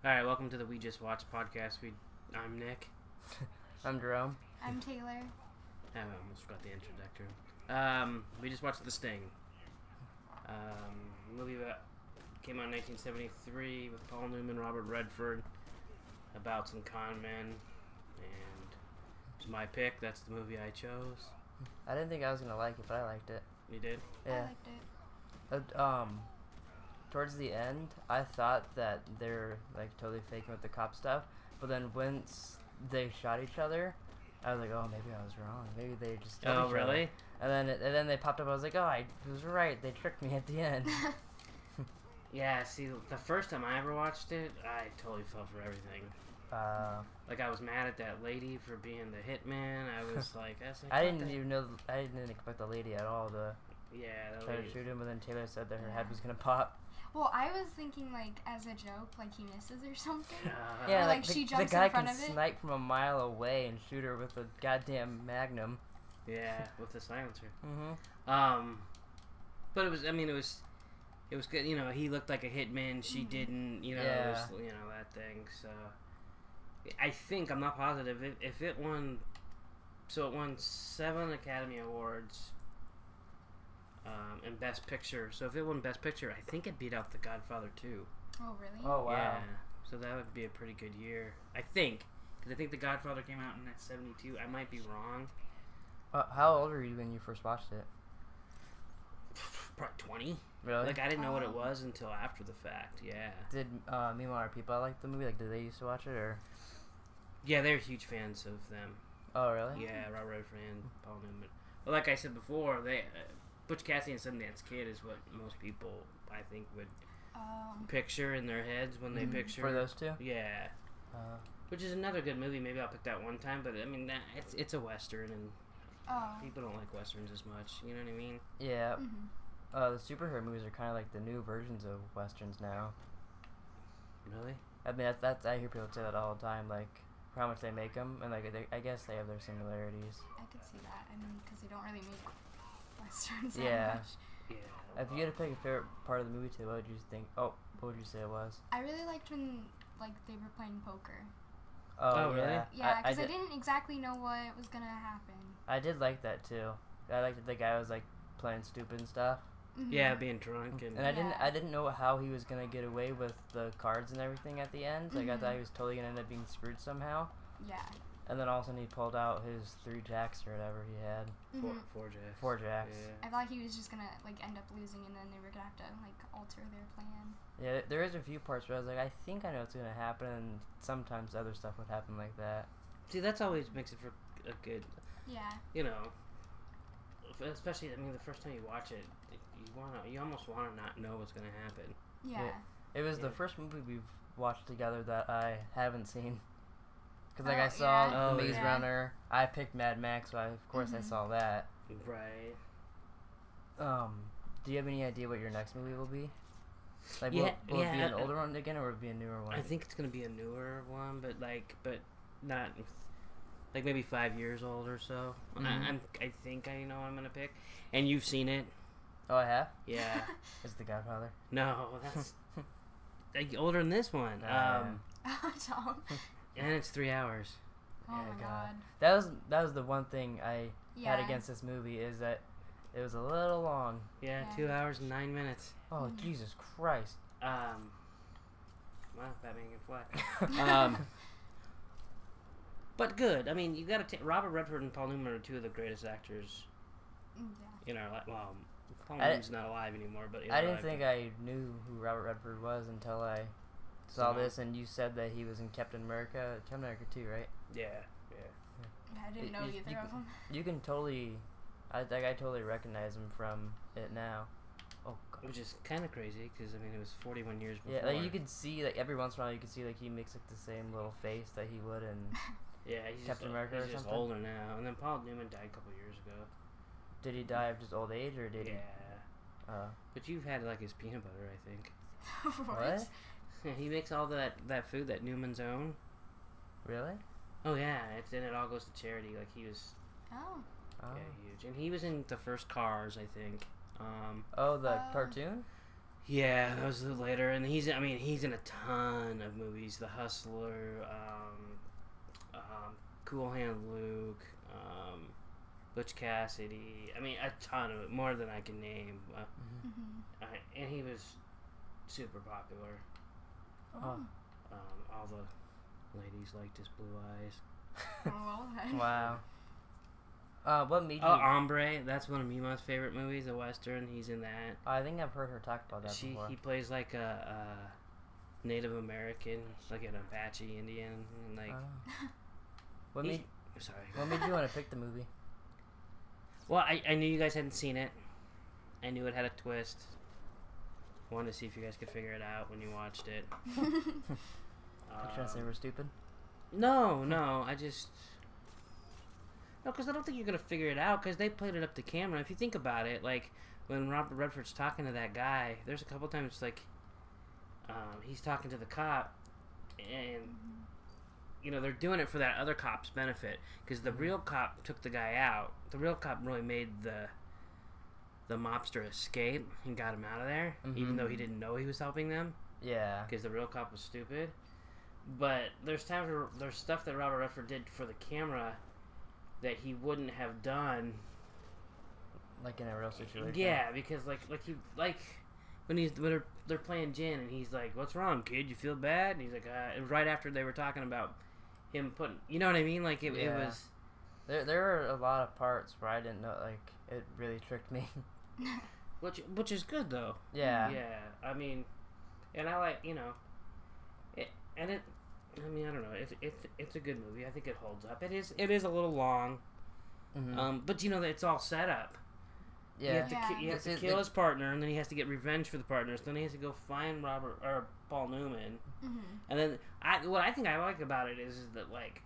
Alright, welcome to the We Just Watched podcast. I'm Nick. I'm Jerome. I'm Taylor. I almost forgot the introductory. We just watched The Sting. Movie that came out in 1973 with Paul Newman, Robert Redford, about some con men, and it's my pick. That's the movie I chose. I didn't think I was gonna like it, but I liked it. You did? Yeah. I liked it. Towards the end, I thought that they're like totally faking with the cop stuff, but then once they shot each other, I was like, oh, maybe I was wrong. Maybe they just killed each really? other. And then they popped up. I was like, oh, I was right. They tricked me at the end. Yeah, see, the first time I ever watched it, I totally fell for everything. Like, I was mad at that lady for being the hitman. I was like, I didn't even know. I didn't expect the lady at all to try to lady. shoot him, but then Taylor said that her head was gonna pop. Well, I was thinking, like, as a joke, like he misses or something. Yeah, or, like she the jumps guy in front can of it. snipe from a mile away and shoot her with a goddamn Magnum. Yeah, with the silencer. Mm-hmm. But it was good. You know, he looked like a hitman. She didn't. You know, Yeah. it was, that thing. So, I think I'm not positive if it won. So it won 7 Academy Awards. And Best Picture. So if it won Best Picture, I think it beat out The Godfather 2. Oh, really? Oh, wow. Yeah. So that would be a pretty good year, I think. Because I think The Godfather came out in that 72. I might be wrong. How old were you when you first watched it? Probably 20. Really? Like, I didn't know what it was until after the fact. Yeah. Did Meanwhile Our People like the movie? Like, did they used to watch it or? Yeah, they're huge fans of them. Oh, really? Yeah, Robert Redford and Paul Newman. Well, like I said before, they Butch Cassidy and Sundance Kid is what most people, I think, would picture in their heads when they picture For those two? Yeah. Which is another good movie. Maybe I'll pick that one time. But I mean, it's a western, and people don't like westerns as much. You know what I mean? Yeah. The superhero movies are kind of like the new versions of westerns now. Really? I mean, that's I hear people say that all the time. Like how much they make them, and like I guess they have their similarities. I could see that. I mean, because they don't really make westerns that Yeah. much. Yeah. If you had to pick a favorite part of the movie too, what would you think? Oh, what would you say it was? I really liked when, like, they were playing poker. Oh, really? yeah. Yeah, because I didn't exactly know what was going to happen. I did like that too. I liked that the guy was like playing stupid and stuff. Yeah, being drunk and I didn't know how he was gonna get away with the cards and everything at the end. Like I thought he was totally gonna end up being screwed somehow. Yeah. And then all of a sudden he pulled out his 3 jacks or whatever he had. Four jacks. 4 jacks. Yeah. I thought he was just going to, like, end up losing, and then they were going to have to, like, alter their plan. Yeah, there is a few parts where I was like, I think I know what's gonna happen, and sometimes other stuff would happen like that. See, that's always makes it for a good. Yeah. You know, especially the first time you watch it, you almost wanna not know what's gonna happen. Yeah. It was the first movie we've watched together that I haven't seen. Because like Oh, I saw yeah. The Maze Yeah. Runner, I picked Mad Max, so of course I saw that. Right. Do you have any idea what your next movie will be? Like, Yeah, will it be yeah, an older one again, or will it be a newer one? I think it's gonna be a newer one, but not like maybe 5 years old or so. I think I know what I'm gonna pick, and you've seen it. Oh, I have? Yeah. It's The Godfather. No, that's like older than this one. Oh, Tom. And it's 3 hours. Oh, my God. That was the one thing I had Yeah. against this movie, is that it was a little long. Yeah, Yeah. 2 hours and 9 minutes. Oh, Jesus Christ. Wow, Batman and Flash. But good. I mean, you gotta take Robert Redford and Paul Newman are 2 of the greatest actors. Yeah. You know, well, Paul I- Newman's not alive anymore, but I didn't think I knew who Robert Redford was until I saw this, and you said that he was in Captain America. Captain America 2, right? Yeah. I didn't know either of them. You can totally... I totally recognize him from it now. Oh, God. Which is kind of crazy because it was 41 years before. Yeah, like you could see, like every once in a while, you could see like he makes like the same little face that he would in. Yeah, he's Captain America he's or just something? older now. And then Paul Newman died a couple years ago. Did he die of just old age, or did Yeah. he? But you've had like his peanut butter, I think. What? Yeah, he makes all that food that Newman's own. Really? Oh yeah, it all goes to charity. Like he was Oh. huge, and he was in the first Cars, I think. Oh, the cartoon? Yeah, that was later, and he's in a ton of movies. The Hustler, Cool Hand Luke, Butch Cassidy. I mean, a ton of it, more than I can name. And he was super popular. Oh. All the ladies liked his blue eyes. Oh, well, Wow. What made you? Hombre, that's one of Mima's favorite movies, a western. He's in that. I think I've heard her talk about that before. He plays like a Native American, like an Apache Indian, and like. What made? Sorry. What made you want to pick the movie? Well, I knew you guys hadn't seen it. I knew it had a twist. Wanted to see if you guys could figure it out when you watched it. You trying to say we're stupid? No, I just... No, because I don't think you're going to figure it out, because they played it up to camera. If you think about it, like, when Robert Redford's talking to that guy, there's a couple times, like, he's talking to the cop, and, you know, they're doing it for that other cop's benefit, because the real cop took the guy out. The real cop really made the mobster escape and got him out of there, even though he didn't know he was helping them. Yeah. Because the real cop was stupid. But there's times where there's stuff that Robert Redford did for the camera that he wouldn't have done, like in a real situation. Yeah, because like when they're playing gin and he's like, "What's wrong, kid? You feel bad?" And he's like, it was right after they were talking about him putting, you know what I mean? Like it was. There were a lot of parts where I didn't know. Like it really tricked me. which is good though. Yeah. Yeah. I mean, and I like it. I mean, I don't know. It's a good movie. I think it holds up. It is a little long, but it's all set up. Yeah. You have to kill his partner, and then he has to get revenge for the partners. Then he has to go find Paul Newman, and then what I think I like about it is that like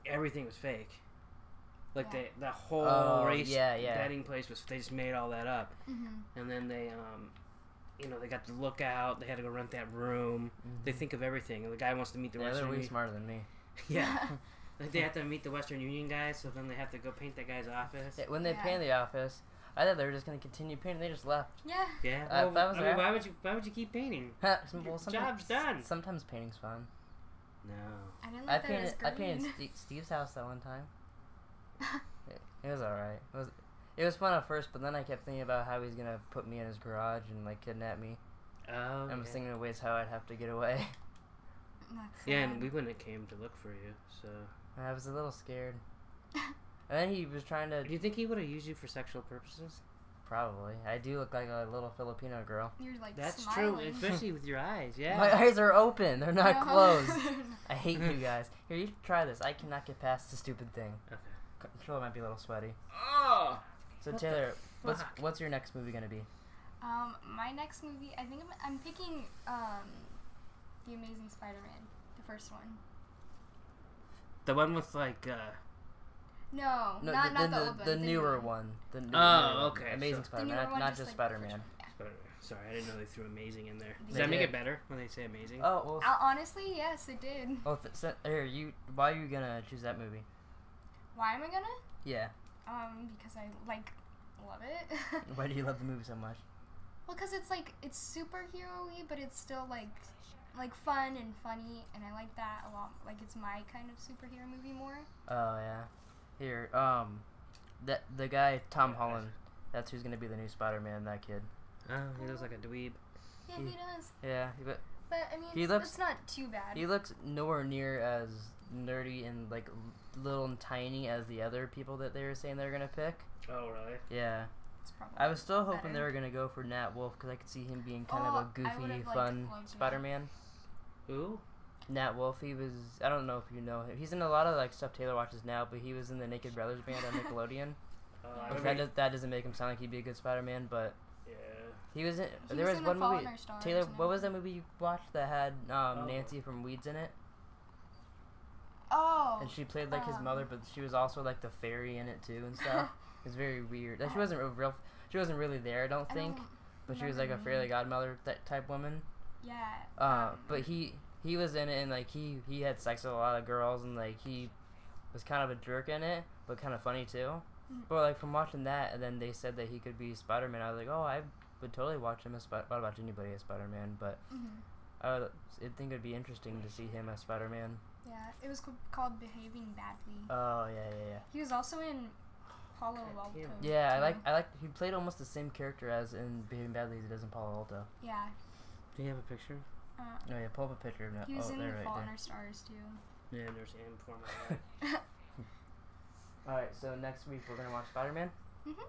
everything was fake. Like the whole race betting place they just made all that up, and then they they got the lookout. They had to go rent that room. They think of everything. And the guy wants to meet the Western They're way Union. smarter than me. Yeah. Like they have to meet the Western Union guy, so then they have to go paint that guy's office. Yeah, when they painted the office, I thought they were just going to continue painting. They just left. Yeah. Yeah. Well, why would you keep painting? Job's done. Sometimes painting's fun. No. I didn't like that I painted Steve's house that one time. It was alright. It was fun at first, but then I kept thinking about how he's gonna put me in his garage and like kidnap me. Oh. I was thinking of ways how I'd have to get away. That's yeah, sad. and we wouldn't have came to look for you, so. I was a little scared. And then he was trying to. Do you think he would have used you for sexual purposes? Probably. I do look like a little Filipino girl. You're like That's smiling. true, especially with your eyes. Yeah. My eyes are open. They're not No. closed. I hate you guys. Here, you try this. I cannot get past the stupid thing. Okay. Controller might be a little sweaty. Oh. So What Taylor, the what's your next movie gonna be? My next movie, I think I'm picking The Amazing Spider-Man, the first one. The one with like. No, No, not the old one. the newer one. The newer Oh, one. okay. Amazing So- The newer Spider-Man, one, not just like, Spider-Man. Yeah. Sorry, I didn't know they threw amazing in there. Does They that make did. it better when they say amazing? Oh well. Honestly, yes, it did. Oh, here why are you gonna choose that movie? Why am I gonna? Yeah. Because I love it. Why do you love the movie so much? Well, because it's superhero-y, but it's still like fun and funny, and I like that a lot. Like it's my kind of superhero movie more. Oh yeah. Here, the guy Tom Holland. That's who's gonna be the new Spider-Man. That kid. Oh, he looks like a dweeb. Yeah, he does. Yeah, but I mean, he looks- it's not too bad. he looks nowhere near as nerdy and like little and tiny as the other people that they were saying they were gonna pick. Oh, really? Yeah. It's probably I was still hoping better. they were gonna go for Nat Wolff because I could see him being kind of Oh, a I goofy, would've, like, fun loved that. Spider-Man. Who? Nat Wolff, he was, I don't know if you know him. He's in a lot of like stuff Taylor watches now, but he was in the Naked Brothers band on Nickelodeon. That doesn't make him sound like he'd be a good Spider-Man, but Yeah. he was in. He There was was in one The Fault movie. in Our Stars Taylor, and what was that everything. movie you watched that had Nancy from Weeds in it? Oh. And she played like his mother, but she was also like the fairy in it too and stuff. It was very weird. Like, she wasn't real. She wasn't really there, I don't think. But she was like a remember fairy the godmother type woman. Yeah. But he was in it, and like he had sex with a lot of girls, and like he was kind of a jerk in it, but kind of funny too. But like from watching that, and then they said that he could be Spider-Man, I was like, oh, would totally watch him as I'd watch anybody as Spider-Man, but I think it'd be interesting to see him as Spider-Man. Yeah, it was called Behaving Badly. Oh yeah. He was also in Palo Alto. Yeah, I like he played almost the same character as in Behaving Badly as he does in Palo Alto. Yeah. Do you have a picture? Oh yeah, pull up a picture of that. He was in right Fault in there. Our Stars too. Yeah, I've never seen him before in my life. Alright, so next week we're gonna watch Spider-Man. Mhm.